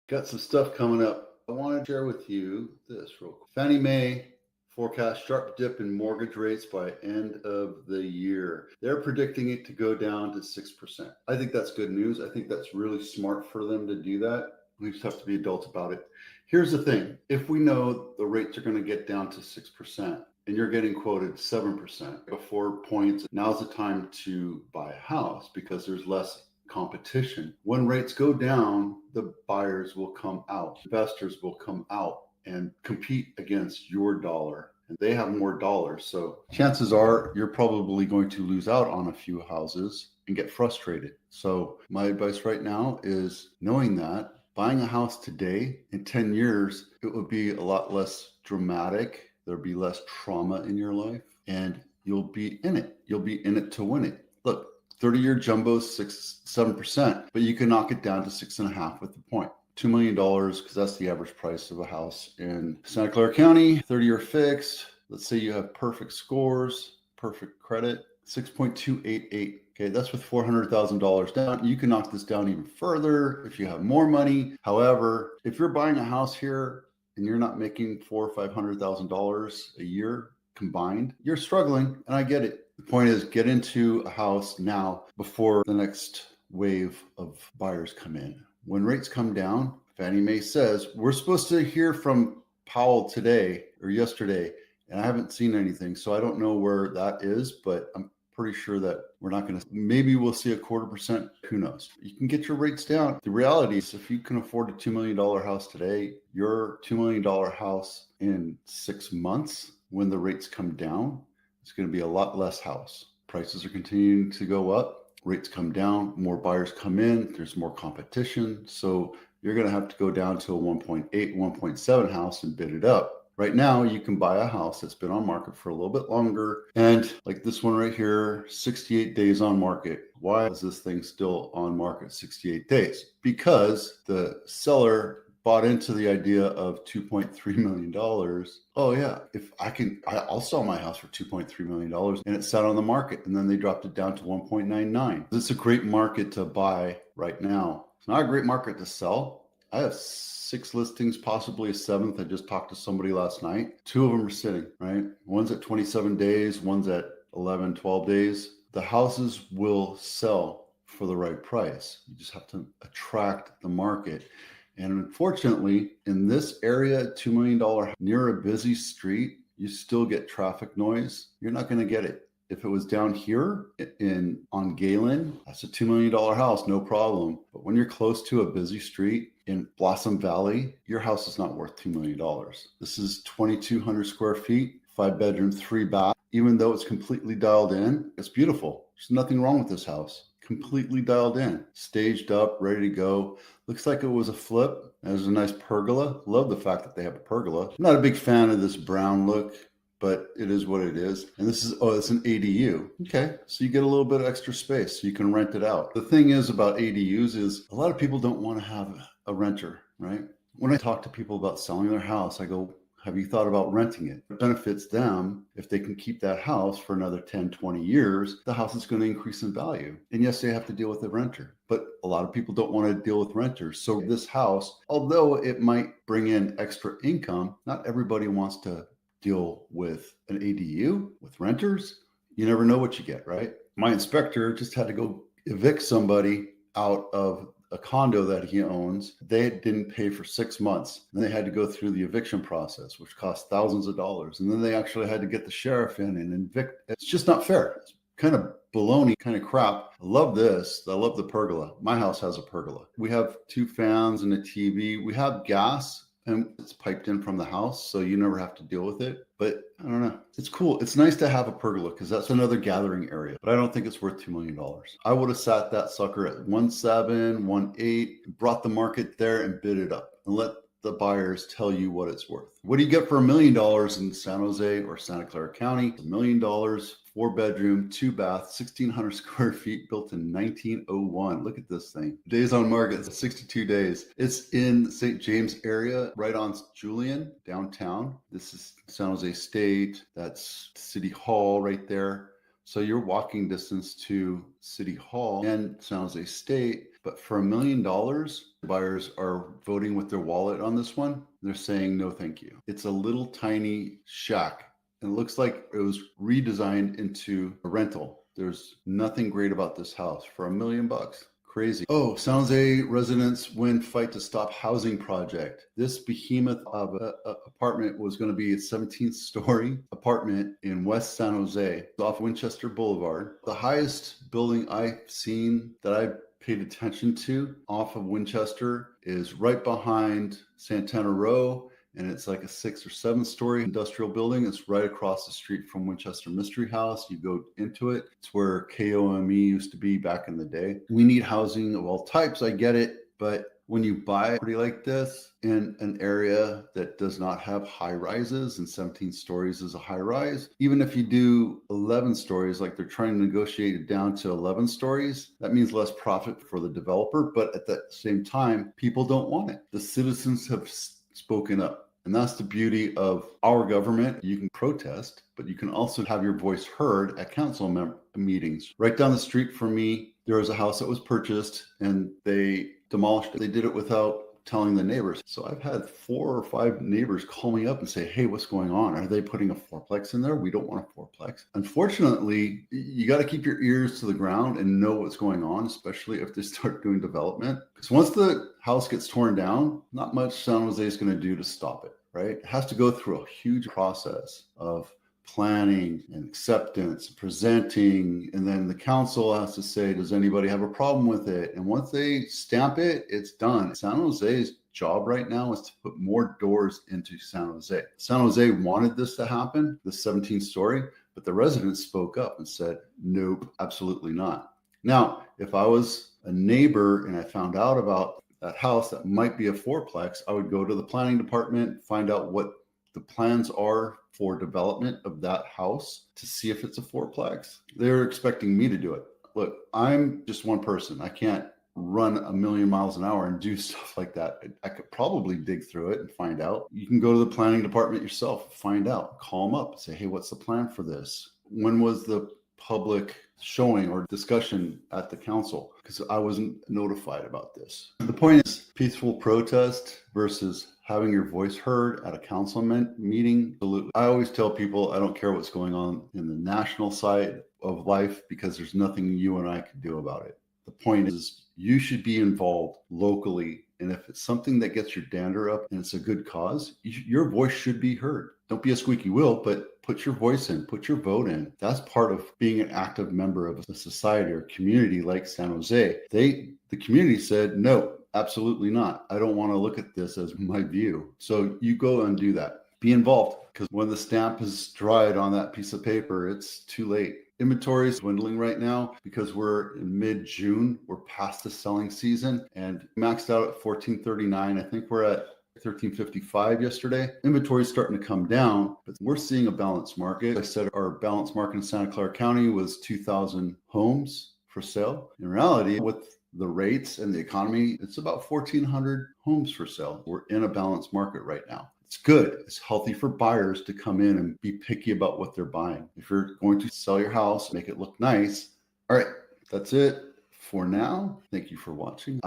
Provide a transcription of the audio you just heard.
Got some stuff coming up. I want to share with you this real quick. Fannie Mae forecast sharp dip in mortgage rates by end of the year. They're predicting it to go down to 6%. I think that's good news. I think that's really smart for them to do that. We just have to be adults about it. Here's the thing. If we know the rates are going to get down to 6%, and you're getting quoted 7% before points, now's the time to buy a house because there's less competition. When rates go down, the buyers will come out, investors will come out and compete against your dollar. And they have more dollars. So chances are you're probably going to lose out on a few houses and get frustrated. So my advice right now is knowing that buying a house today, in 10 years, it would be a lot less dramatic. There'll be less trauma in your life and you'll be in it. You'll be in it to win it. Look, 30-year jumbo, 7%, but you can knock it down to 6.5 with the point. $2 million, because that's the average price of a house in Santa Clara County, 30-year fixed. Let's say you have perfect scores, perfect credit, 6.288. Okay, that's with $400,000 down. You can knock this down even further if you have more money. However, if you're buying a house here and you're not making $400,000 or $500,000 a year combined, you're struggling, and I get it. The point is, get into a house now before the next wave of buyers come in. When rates come down, Fannie Mae says, we're supposed to hear from Powell today or yesterday, and I haven't seen anything, so I don't know where that is, but I'm pretty sure that we're not going to, maybe we'll see a 0.25%, who knows. You can get your rates down. The reality is if you can afford a $2 million house today, your $2 million house in 6 months, when the rates come down, it's going to be a lot less house. Prices are continuing to go up, rates come down, more buyers come in, there's more competition. So you're going to have to go down to a 1.8, 1.7 house and bid it up. Right now, you can buy a house that's been on market for a little bit longer. And like this one right here, 68 days on market. Why is this thing still on market 68 days? Because the seller bought into the idea of $2.3 million. Oh yeah, if I'll sell my house for $2.3 million, and it sat on the market, and then they dropped it down to 1.99. It's a great market to buy right now. It's not a great market to sell. I have 6 listings, possibly a 7th. I just talked to somebody last night. 2 of them are sitting, right? One's at 27 days, one's at 11, 12 days. The houses will sell for the right price. You just have to attract the market. And unfortunately, in this area, $2 million near a busy street, you still get traffic noise. You're not going to get it. If it was down here on Galen, that's a $2 million house, no problem. But when you're close to a busy street in Blossom Valley, your house is not worth $2 million. This is 2,200 square feet, 5 bedroom, 3 bath. Even though it's completely dialed in, it's beautiful. There's nothing wrong with this house. Completely dialed in, staged up, ready to go. Looks like it was a flip. There's a nice pergola. Love the fact that they have a pergola. I'm not a big fan of this brown look, but it is what it is. And this is, it's an ADU. Okay, so you get a little bit of extra space so you can rent it out. The thing is about ADUs is a lot of people don't want to have a renter, right? When I talk to people about selling their house, I go, have you thought about renting it? It benefits them if they can keep that house for another 10, 20 years. The house is going to increase in value. And yes, they have to deal with a renter, but a lot of people don't want to deal with renters. So this house, although it might bring in extra income, not everybody wants to deal with an ADU, with renters. You never know what you get, right? My inspector just had to go evict somebody out of a condo that he owns. They didn't pay for 6 months. And they had to go through the eviction process, which cost thousands of dollars. And then they actually had to get the sheriff in and evict. It's just not fair. It's kind of baloney, kind of crap. I love this. I love the pergola. My house has a pergola. We have 2 fans and a TV. We have gas, and it's piped in from the house, so you never have to deal with it. But I don't know. It's cool. It's nice to have a pergola because that's another gathering area. But I don't think it's worth $2 million. I would have sat that sucker at 1.7, 1.8, brought the market there and bid it up and let the buyers tell you what it's worth. What do you get for $1 million in San Jose or Santa Clara County? $1 million, 4 bedroom, 2 bath, 1,600 square feet, built in 1901. Look at this thing. Days on market, 62 days. It's in the St. James area, right on Julian, downtown. This is San Jose State. That's City Hall right there. So you're walking distance to City Hall and San Jose State. But for $1 million, buyers are voting with their wallet on this one. They're saying no, thank you. It's a little tiny shack, and it looks like it was redesigned into a rental. There's nothing great about this house for $1 million. Crazy. Oh, San Jose residents win fight to stop housing project. This behemoth of an apartment was going to be a 17-story apartment in West San Jose off Winchester Boulevard. The highest building I've seen that I've paid attention to off of Winchester is right behind Santana Row. And it's like a 6 or 7-story industrial building. It's right across the street from Winchester Mystery House. You go into it. It's where KOME used to be back in the day. We need housing of all types. I get it. But when you buy a property like this in an area that does not have high rises, and 17 stories is a high rise, even if you do 11 stories, like they're trying to negotiate it down to 11 stories, that means less profit for the developer. But at the same time, people don't want it. The citizens have spoken up. And that's the beauty of our government. You can protest, but you can also have your voice heard at council meetings. Right down the street from me, there was a house that was purchased and they demolished it. They did it without telling the neighbors. So I've had 4 or 5 neighbors call me up and say, hey, what's going on? Are they putting a fourplex in there? We don't want a fourplex. Unfortunately, you got to keep your ears to the ground and know what's going on, especially if they start doing development. Because once the house gets torn down, not much San Jose is going to do to stop it, right? It has to go through a huge process of planning and acceptance, presenting, and then the council has to say, does anybody have a problem with it? And once they stamp it, it's done. San Jose's job right now is to put more doors into San Jose. San Jose wanted this to happen, the 17-story, but the residents spoke up and said, nope, absolutely not. Now, if I was a neighbor and I found out about that house that might be a fourplex, I would go to the planning department, find out what the plans are for development of that house to see if it's a fourplex. They're expecting me to do it. Look, I'm just one person. I can't run a million miles an hour and do stuff like that. I could probably dig through it and find out. You can go to the planning department yourself, find out, call them up and say, hey, what's the plan for this? When was the public showing or discussion at the council? Because I wasn't notified about this. The point is peaceful protest versus having your voice heard at a council meeting. Absolutely. I always tell people I don't care what's going on in the national side of life because there's nothing you and I can do about it. The point is you should be involved locally. And if it's something that gets your dander up and it's a good cause, your voice should be heard. Don't be a squeaky wheel, but put your voice in, put your vote in. That's part of being an active member of a society or community like San Jose. The community said, no, absolutely not. I don't want to look at this as my view. So you go and do that. Be involved, because when the stamp is dried on that piece of paper, it's too late. Inventory is dwindling right now because we're in mid-June. We're past the selling season and maxed out at 1439. I think we're at 1355 yesterday. Inventory is starting to come down, but we're seeing a balanced market. I said our balanced market in Santa Clara County was 2,000 homes for sale. In reality, with the rates and the economy, it's about 1,400 homes for sale. We're in a balanced market right now. It's good. It's healthy for buyers to come in and be picky about what they're buying. If you're going to sell your house, make it look nice. All right, that's it for now. Thank you for watching.